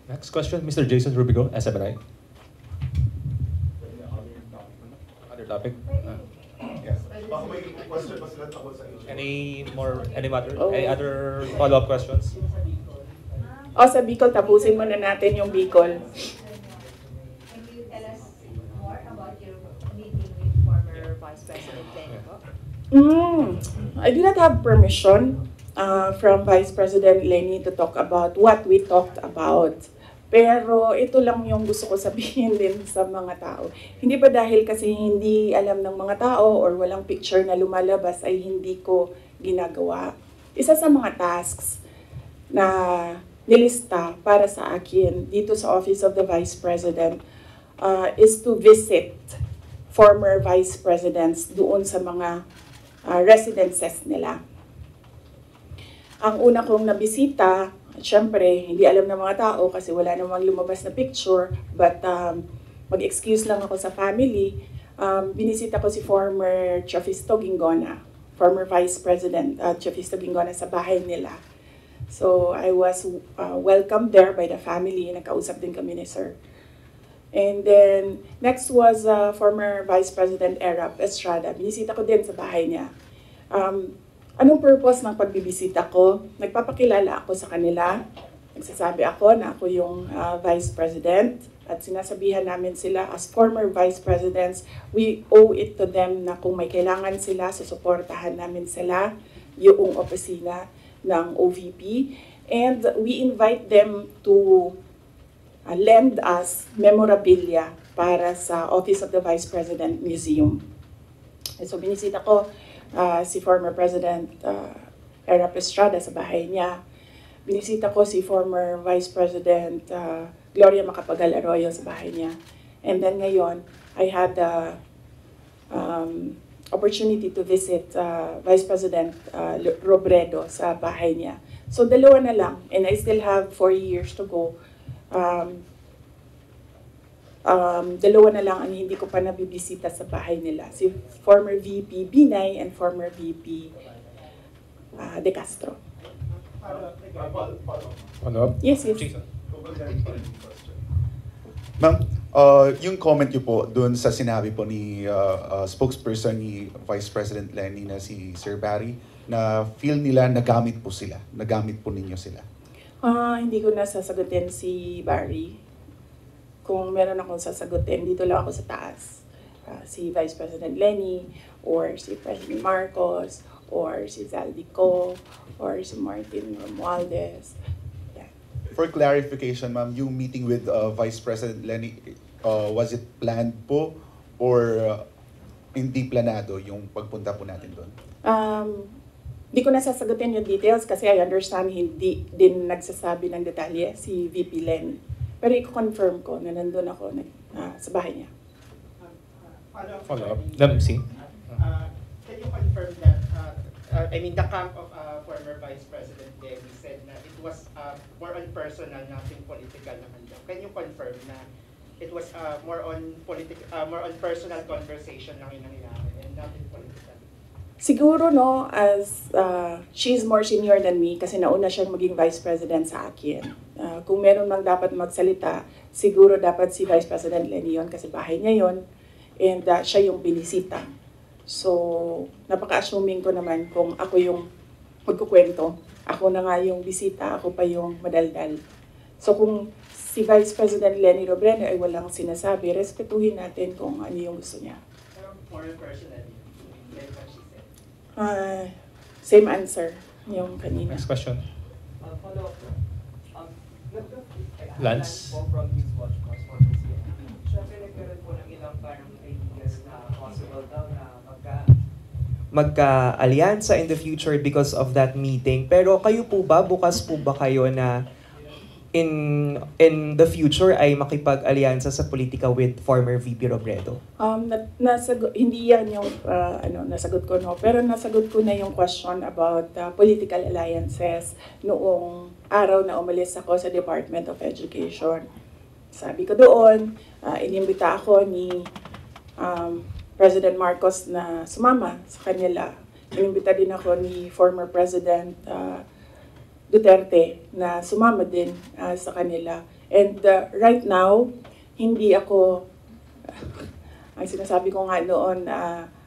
Next question, Mr. Jason Rubico, SMNI. Other topic? Yes. Baka may question pa sila tungkol sa Any other follow-up questions? O sa Bicol, tapusin muna natin yung Bicol. Can you tell us more about your meeting with former Vice President Lenny po? I did not have permission from Vice President Lenny to talk about what we talked about. Pero ito lang yung gusto ko sabihin din sa mga tao. Hindi ba dahil kasi hindi alam ng mga tao or walang picture na lumalabas ay hindi ko ginagawa. Isa sa mga tasks na nilista para sa akin dito sa Office of the Vice President is to visit former Vice Presidents doon sa mga residences nila. Ang una kong nabisita, syempre, hindi alam ng mga tao kasi wala namang lumabas na picture, but mag-excuse lang ako sa family. Binisita ko si former Chafisto Gingona, former Vice President Chafisto Gingona sa bahay nila. So I was welcomed there by the family. Nakausap din kami ni Sir. And then, next was former Vice President Erap Estrada. Binisita ko din sa bahay niya. Anong purpose ng pagbibisita ko? Nagpapakilala ako sa kanila. Nagsasabi ako na ako yung Vice President. At sinasabihan namin sila as former Vice Presidents, we owe it to them na kung may kailangan sila, susuportahan namin sila, yung opisina ng OVP, and we invite them to lend us memorabilia para sa Office of the Vice President Museum. So binisita ko si former President Erap Estrada sa bahay niya. Binisita ko si former Vice President Gloria Macapagal Arroyo sa bahay niya. And then ngayon, I had the opportunity to visit Vice President Robredo sa bahay niya. So dalawa na lang, and I still have 4 years to go. Dalawa na lang ang hindi ko pa nabibisita sa bahay nila. Si former VP Binay and former VP De Castro. Follow-up? Yes, yes. Jason. Ma'am, yung comment niyo po doon sa sinabi po ni spokesperson ni Vice President Lenny na si Sir Barry na feel nila nagamit po sila, nagamit po ninyo sila. Hindi ko na sasagutin si Barry. Kung meron akong sasagutin, dito lang ako sa taas. Si Vice President Lenny, or si President Marcos, or si Zaldico, or si Martin Romualdez. Yeah. For clarification, ma'am, yung meeting with Vice President Lenny, was it planned po or hindi planado yung pagpunta po natin doon? Di ko na sasagutin yung details kasi I understand hindi din nagsasabi ng detalye si VP Lenny. Pero i-confirm ko na nandun ako sa bahay niya. Follow-up. MC. Can you confirm that, the camp of former Vice President Lenny said na it was more on personal, nothing political naman daw. Can you confirm na it was more on personal conversation lang yung nangyayari and nothing political? Siguro no, as she's more senior than me kasi nauna siyang maging Vice President sa akin. Kung meron mang dapat magsalita, siguro dapat si Vice President Lenny yun kasi bahay niya yun and siya yung binisita. So, napaka-assuming ko naman kung ako yung magkukwento, ako na nga yung bisita, ako pa yung madaldal. So, kung si Vice President Lenny Robredo ay walang sinasabi, respetuhin natin kung ano yung gusto niya. More personally, like what she said. Same answer yung kanina. Next question. Follow-up po. Lance? Po from his watch course for this year. Siyempre nagkaroon po ng ilang parang ideas na possible daw na magka-alyansa in the future because of that meeting. Pero kayo po ba, bukas po ba kayo na in the future ay makipag-alyansa sa politika with former VP Robredo? Hindi yan yung nasagot ko, no? Pero nasagot ko na yung question about political alliances noong araw na umalis ako sa Department of Education. Sabi ko doon, inimbita ako ni President Marcos na sumama sa kanila. Inimbita din ako ni former President Duterte na sumama din sa kanila. And right now, hindi ako, ang sinasabi ko nga noon,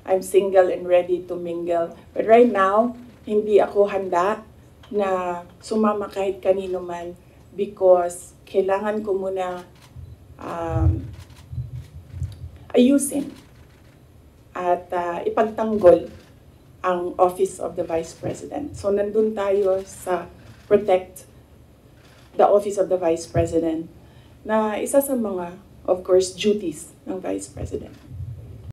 I'm single and ready to mingle. But right now, hindi ako handa na sumama kahit kanino man because kailangan ko muna ayusin at ipagtanggol ang Office of the Vice President. So nandun tayo sa protect the Office of the Vice President na isa sa mga, of course, duties ng Vice President.